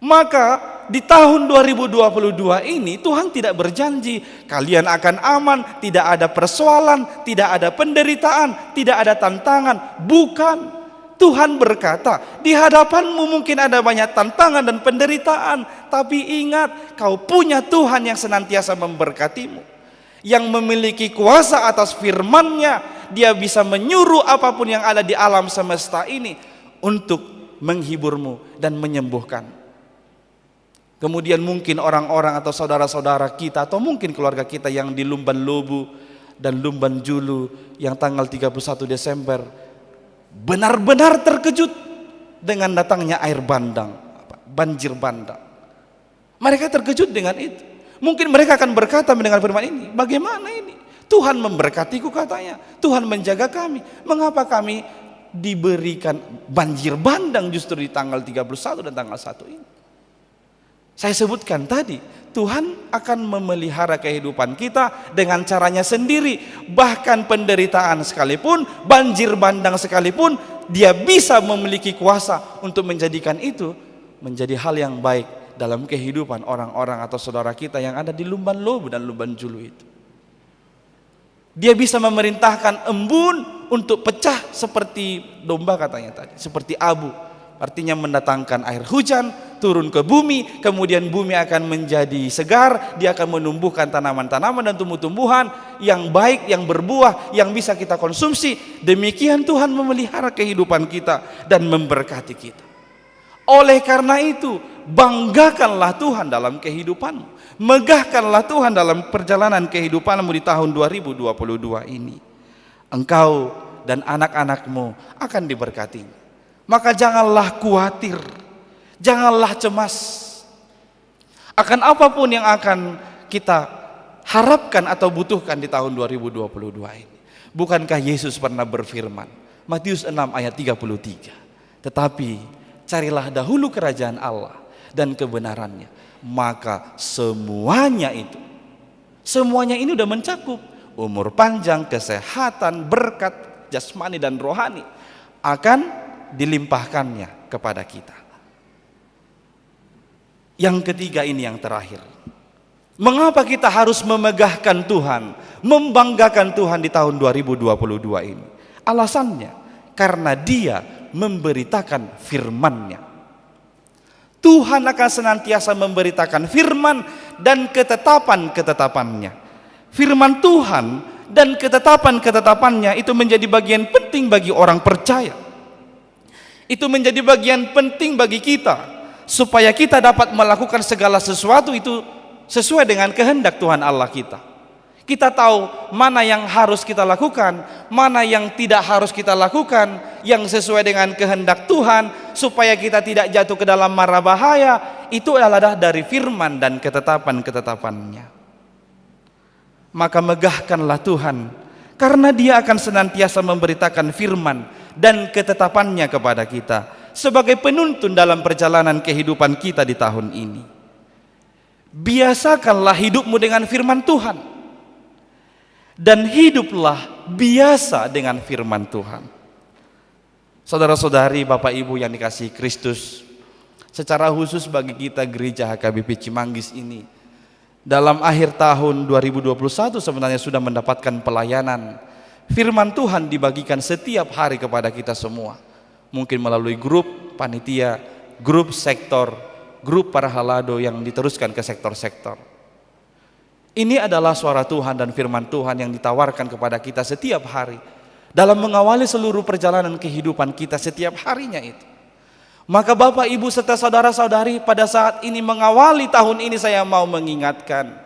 Maka di tahun 2022 ini Tuhan tidak berjanji kalian akan aman, tidak ada persoalan, tidak ada penderitaan, tidak ada tantangan. Bukan. Tuhan berkata, di hadapanmu mungkin ada banyak tantangan dan penderitaan, tapi ingat, kau punya Tuhan yang senantiasa memberkatimu, yang memiliki kuasa atas firman-Nya. Dia bisa menyuruh apapun yang ada di alam semesta ini untuk menghiburmu dan menyembuhkan. Kemudian mungkin orang-orang atau saudara-saudara kita atau mungkin keluarga kita yang di Lumban Lobu dan Lumban Julu yang tanggal 31 Desember benar-benar terkejut dengan datangnya air bandang, banjir bandang. Mereka terkejut dengan itu. Mungkin mereka akan berkata mendengar firman ini, bagaimana ini? Tuhan memberkatiku katanya, Tuhan menjaga kami. Mengapa kami diberikan banjir bandang justru di tanggal 31 dan tanggal 1 ini. Saya sebutkan tadi, Tuhan akan memelihara kehidupan kita dengan caranya sendiri. Bahkan penderitaan sekalipun, banjir bandang sekalipun, Dia bisa memiliki kuasa untuk menjadikan itu menjadi hal yang baik dalam kehidupan orang-orang atau saudara kita yang ada di Lumban Lobu dan Lumban Julu itu. Dia bisa memerintahkan embun untuk pecah seperti domba katanya tadi, seperti abu. Artinya mendatangkan air hujan turun ke bumi, kemudian bumi akan menjadi segar, dia akan menumbuhkan tanaman-tanaman dan tumbuh-tumbuhan yang baik, yang berbuah, yang bisa kita konsumsi. Demikian Tuhan memelihara kehidupan kita dan memberkati kita. Oleh karena itu, banggakanlah Tuhan dalam kehidupanmu. Megahkanlah Tuhan dalam perjalanan kehidupanmu di tahun 2022 ini. Engkau dan anak-anakmu akan diberkati. Maka janganlah khawatir, janganlah cemas akan apapun yang akan kita harapkan atau butuhkan di tahun 2022 ini. Bukankah Yesus pernah berfirman, Matius 6 ayat 33, tetapi carilah dahulu kerajaan Allah dan kebenarannya, maka semuanya ini udah mencakup umur panjang, kesehatan, berkat jasmani dan rohani akan dilimpahkannya kepada kita. Yang ketiga ini yang terakhir. Mengapa kita harus memegahkan Tuhan, membanggakan Tuhan di tahun 2022 ini? Alasannya karena Dia memberitakan firman-Nya. Tuhan akan senantiasa memberitakan firman dan ketetapan-ketetapannya. Firman Tuhan dan ketetapan-ketetapannya itu menjadi bagian penting bagi orang percaya. Itu menjadi bagian penting bagi kita supaya kita dapat melakukan segala sesuatu itu sesuai dengan kehendak Tuhan Allah kita. Kita tahu mana yang harus kita lakukan, mana yang tidak harus kita lakukan, yang sesuai dengan kehendak Tuhan supaya kita tidak jatuh ke dalam mara bahaya. Itu adalah dari firman dan ketetapan-ketetapannya. Maka megahkanlah Tuhan karena Dia akan senantiasa memberitakan firman dan ketetapannya kepada kita sebagai penuntun dalam perjalanan kehidupan kita di tahun ini. Biasakanlah hidupmu dengan firman Tuhan dan hiduplah biasa dengan firman Tuhan. Saudara-saudari, Bapak Ibu yang dikasihi Kristus, secara khusus bagi kita Gereja HKBP Cimanggis ini, dalam akhir tahun 2021 sebenarnya sudah mendapatkan pelayanan. Firman Tuhan dibagikan setiap hari kepada kita semua. Mungkin melalui grup panitia, grup sektor, grup para halado yang diteruskan ke sektor-sektor. Ini adalah suara Tuhan dan firman Tuhan yang ditawarkan kepada kita setiap hari dalam mengawali seluruh perjalanan kehidupan kita setiap harinya itu. Maka Bapak, Ibu serta saudara-saudari, pada saat ini mengawali tahun ini saya mau mengingatkan,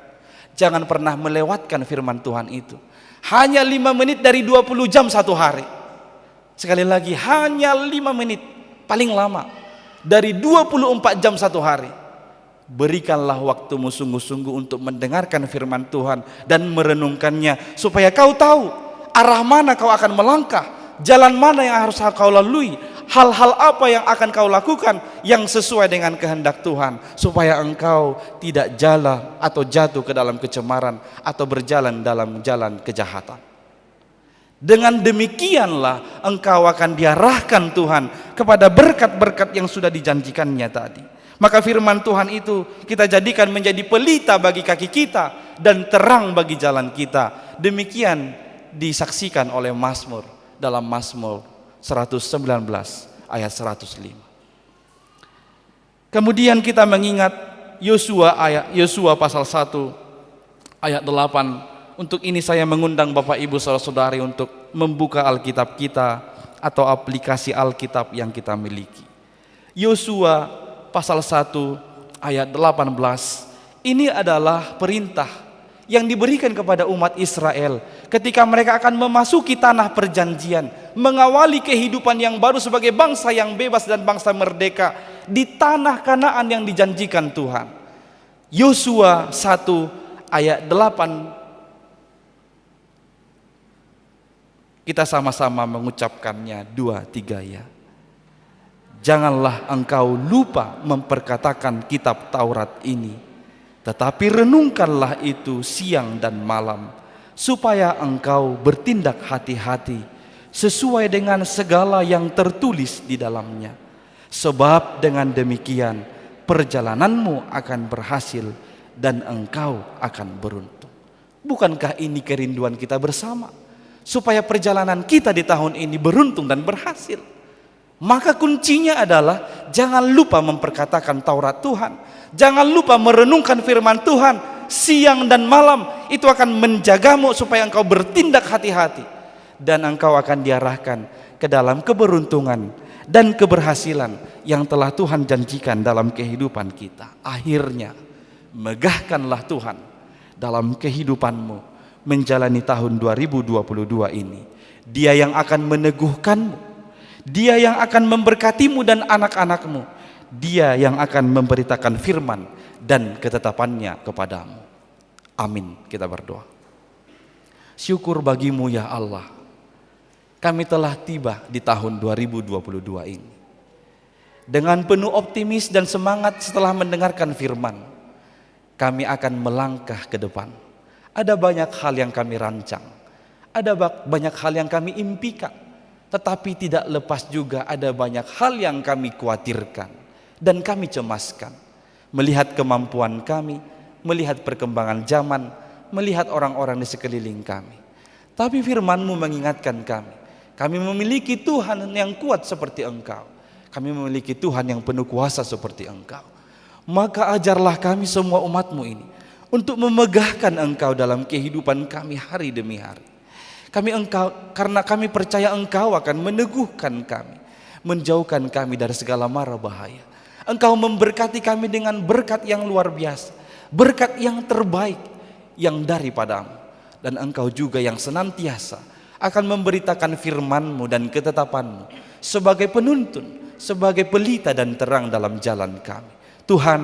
jangan pernah melewatkan firman Tuhan itu. Hanya 5 menit dari 20 jam satu hari. Sekali lagi, hanya 5 menit paling lama dari 24 jam satu hari. Berikanlah waktumu sungguh-sungguh untuk mendengarkan firman Tuhan dan merenungkannya supaya kau tahu arah mana kau akan melangkah, jalan mana yang harus kau lalui, hal-hal apa yang akan kau lakukan yang sesuai dengan kehendak Tuhan supaya engkau tidak jala atau jatuh ke dalam kecemaran atau berjalan dalam jalan kejahatan. Dengan demikianlah engkau akan diarahkan Tuhan kepada berkat-berkat yang sudah dijanjikannya tadi. Maka firman Tuhan itu kita jadikan menjadi pelita bagi kaki kita dan terang bagi jalan kita. Demikian disaksikan oleh Mazmur dalam Mazmur 119 ayat 105. Kemudian kita mengingat Yosua pasal 1 ayat 8. Untuk ini saya mengundang Bapak Ibu saudara-saudari untuk membuka Alkitab kita atau aplikasi Alkitab yang kita miliki. Yosua pasal 1 ayat 18. Ini adalah perintah yang diberikan kepada umat Israel ketika mereka akan memasuki tanah perjanjian, mengawali kehidupan yang baru sebagai bangsa yang bebas dan bangsa merdeka di tanah Kanaan yang dijanjikan Tuhan. Yosua 1 ayat 8 Kita sama-sama mengucapkannya 2-3 ya. Janganlah engkau lupa memperkatakan kitab Taurat ini, tetapi renungkanlah itu siang dan malam, supaya engkau bertindak hati-hati sesuai dengan segala yang tertulis di dalamnya. Sebab dengan demikian perjalananmu akan berhasil dan engkau akan beruntung. Bukankah ini kerinduan kita bersama? Supaya perjalanan kita di tahun ini beruntung dan berhasil. Maka kuncinya adalah jangan lupa memperkatakan Taurat Tuhan. Jangan lupa merenungkan firman Tuhan siang dan malam. Itu akan menjagamu supaya engkau bertindak hati-hati. Dan engkau akan diarahkan ke dalam keberuntungan dan keberhasilan yang telah Tuhan janjikan dalam kehidupan kita. Akhirnya, megahkanlah Tuhan dalam kehidupanmu menjalani tahun 2022 ini. Dia yang akan meneguhkanmu, Dia yang akan memberkatimu dan anak-anakmu, Dia yang akan memberitakan firman dan ketetapannya kepadamu. Amin. Kita berdoa. Syukur bagimu ya Allah, kami telah tiba di tahun 2022 ini. Dengan penuh optimis dan semangat setelah mendengarkan firman, kami akan melangkah ke depan. Ada banyak hal yang kami rancang, ada banyak hal yang kami impikan, tetapi tidak lepas juga ada banyak hal yang kami khawatirkan dan kami cemaskan. Melihat kemampuan kami, melihat perkembangan zaman, melihat orang-orang di sekeliling kami. Tapi firman-Mu mengingatkan kami memiliki Tuhan yang kuat seperti Engkau. Kami memiliki Tuhan yang penuh kuasa seperti Engkau. Maka ajarlah kami semua umat-Mu ini untuk memegahkan Engkau dalam kehidupan kami hari demi hari. Karena kami percaya Engkau akan meneguhkan kami, menjauhkan kami dari segala mara bahaya. Engkau memberkati kami dengan berkat yang luar biasa, berkat yang terbaik yang daripadamu. Dan Engkau juga yang senantiasa akan memberitakan firman-Mu dan ketetapan-Mu sebagai penuntun, sebagai pelita dan terang dalam jalan kami. Tuhan,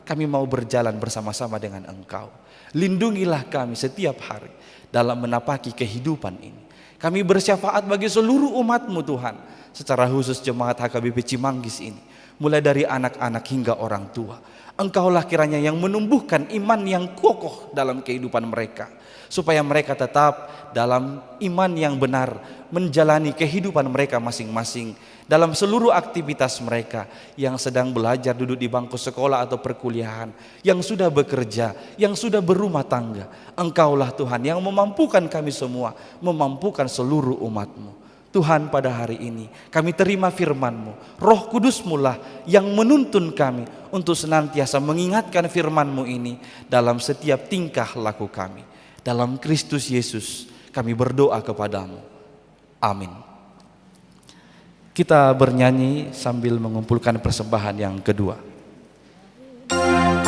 kami mau berjalan bersama-sama dengan Engkau. Lindungilah kami setiap hari dalam menapaki kehidupan ini. Kami bersyafaat bagi seluruh umat-Mu Tuhan, secara khusus jemaat HKBP Cimanggis ini, mulai dari anak-anak hingga orang tua. Engkaulah kiranya yang menumbuhkan iman yang kokoh dalam kehidupan mereka, supaya mereka tetap dalam iman yang benar menjalani kehidupan mereka masing-masing dalam seluruh aktivitas mereka, yang sedang belajar duduk di bangku sekolah atau perkuliahan, yang sudah bekerja, yang sudah berumah tangga. Engkaulah Tuhan yang memampukan kami semua, memampukan seluruh umat-Mu. Tuhan, pada hari ini kami terima firman-Mu. Roh Kudus-Mu lah yang menuntun kami untuk senantiasa mengingatkan firman-Mu ini dalam setiap tingkah laku kami. Dalam Kristus Yesus kami berdoa kepadamu. Amin. Kita bernyanyi sambil mengumpulkan persembahan yang kedua. Yesus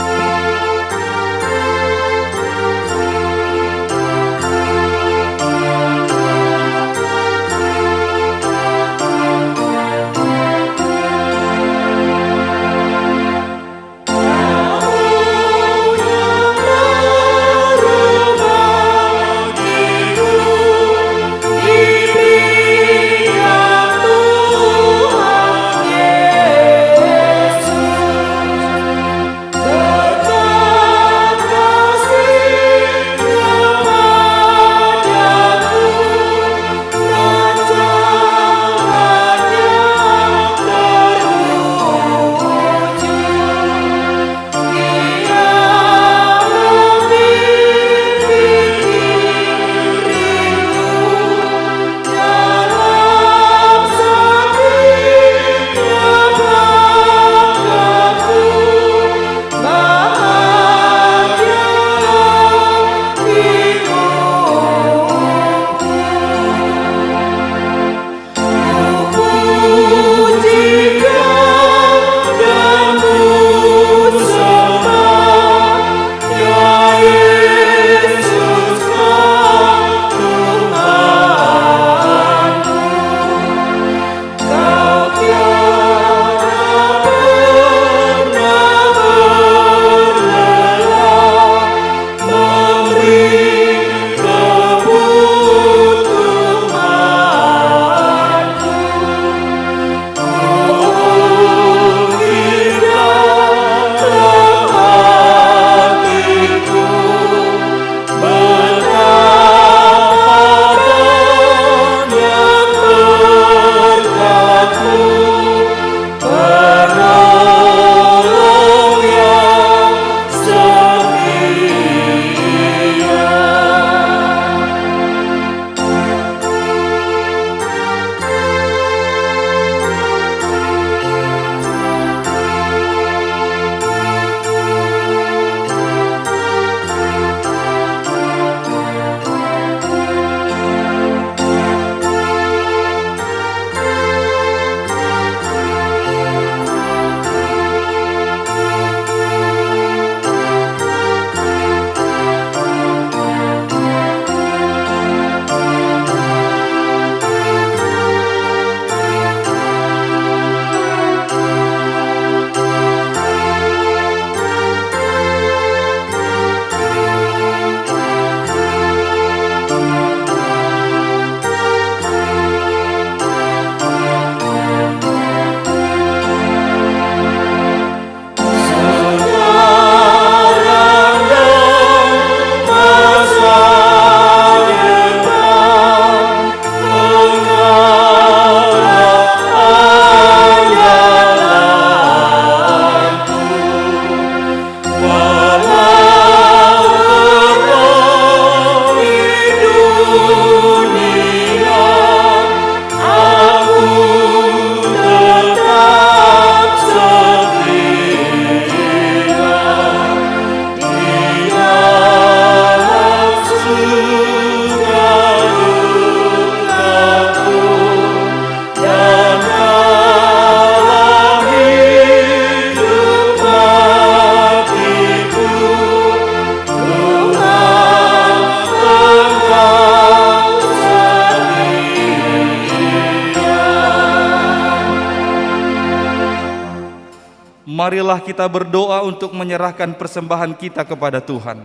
Marilah kita berdoa untuk menyerahkan persembahan kita kepada Tuhan.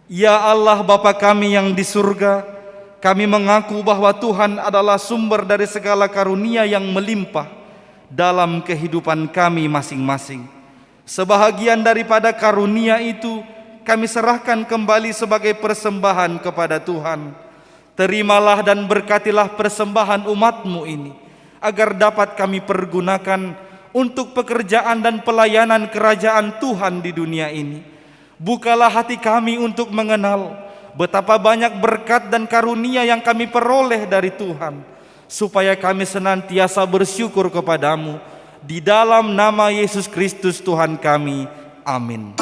Ya Allah Bapa kami yang di surga, kami mengaku bahwa Tuhan adalah sumber dari segala karunia yang melimpah dalam kehidupan kami masing-masing. Sebahagian daripada karunia itu kami serahkan kembali sebagai persembahan kepada Tuhan. Terimalah dan berkatilah persembahan umat-Mu ini, agar dapat kami pergunakan untuk pekerjaan dan pelayanan kerajaan Tuhan di dunia ini. Bukalah hati kami untuk mengenal betapa banyak berkat dan karunia yang kami peroleh dari Tuhan, supaya kami senantiasa bersyukur kepadamu. Di dalam nama Yesus Kristus Tuhan kami. Amin.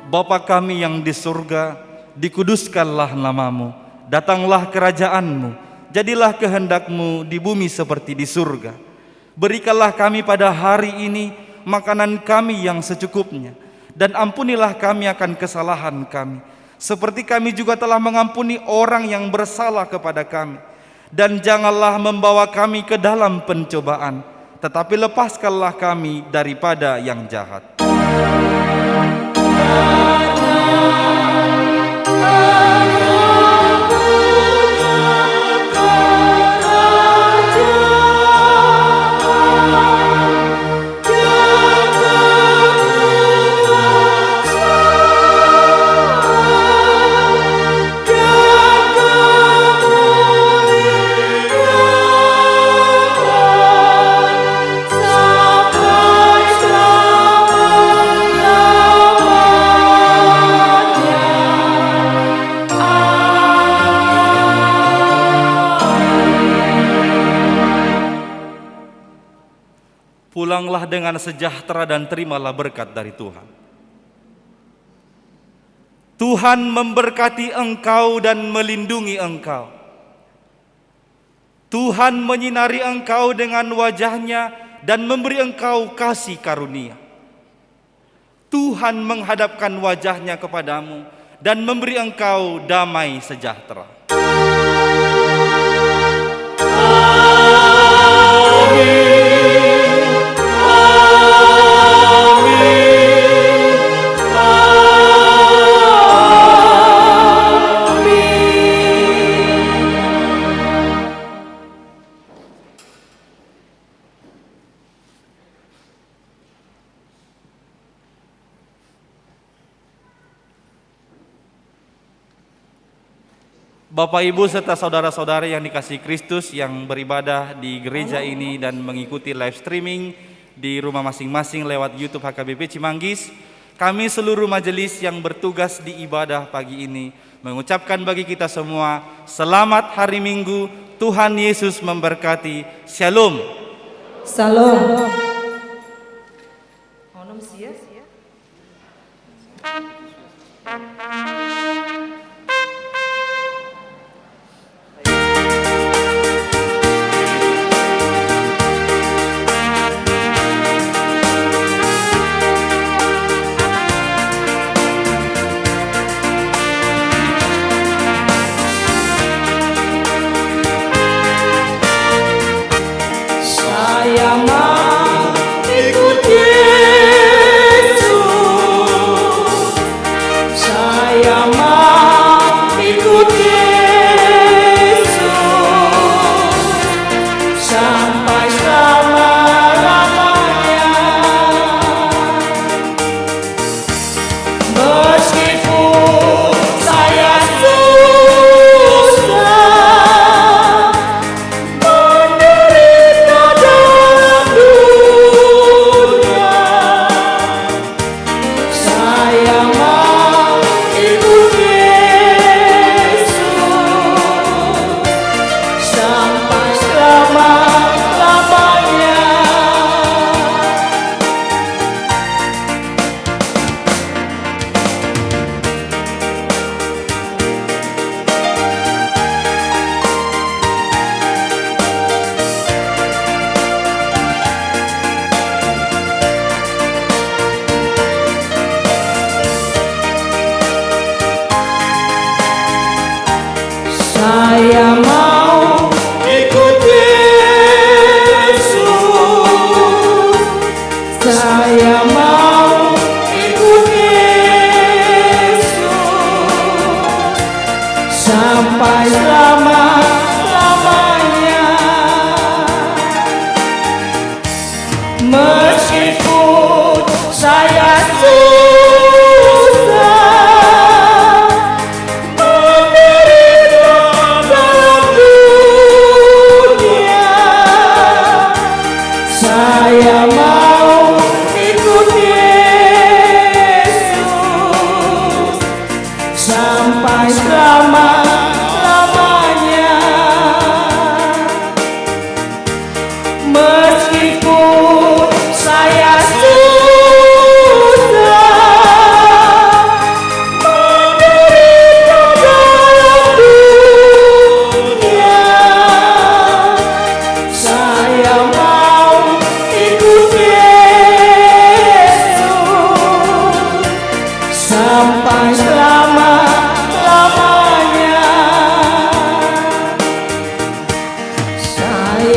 Bapa kami yang di surga, dikuduskanlah nama-Mu, datanglah kerajaan-Mu, jadilah kehendak-Mu di bumi seperti di surga. Berikanlah kami pada hari ini makanan kami yang secukupnya, dan ampunilah kami akan kesalahan kami, seperti kami juga telah mengampuni orang yang bersalah kepada kami. Dan janganlah membawa kami ke dalam pencobaan, tetapi lepaskanlah kami daripada yang jahat. Pulanglah dengan sejahtera dan terimalah berkat dari Tuhan. Tuhan memberkati engkau dan melindungi engkau. Tuhan menyinari engkau dengan wajah-Nya dan memberi engkau kasih karunia. Tuhan menghadapkan wajah-Nya kepadamu dan memberi engkau damai sejahtera. Bapak, Ibu, serta saudara-saudara yang dikasihi Kristus yang beribadah di gereja ini dan mengikuti live streaming di rumah masing-masing lewat YouTube HKBP Cimanggis, kami seluruh majelis yang bertugas di ibadah pagi ini mengucapkan bagi kita semua selamat hari Minggu. Tuhan Yesus memberkati. Shalom. Salam. Onum sia. Sayang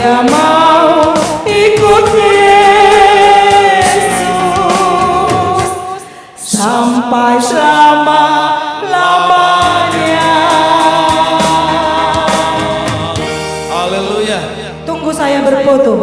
Saya mau ikut Yesus sampai selama-lamanya. Haleluya. Tunggu saya berfoto.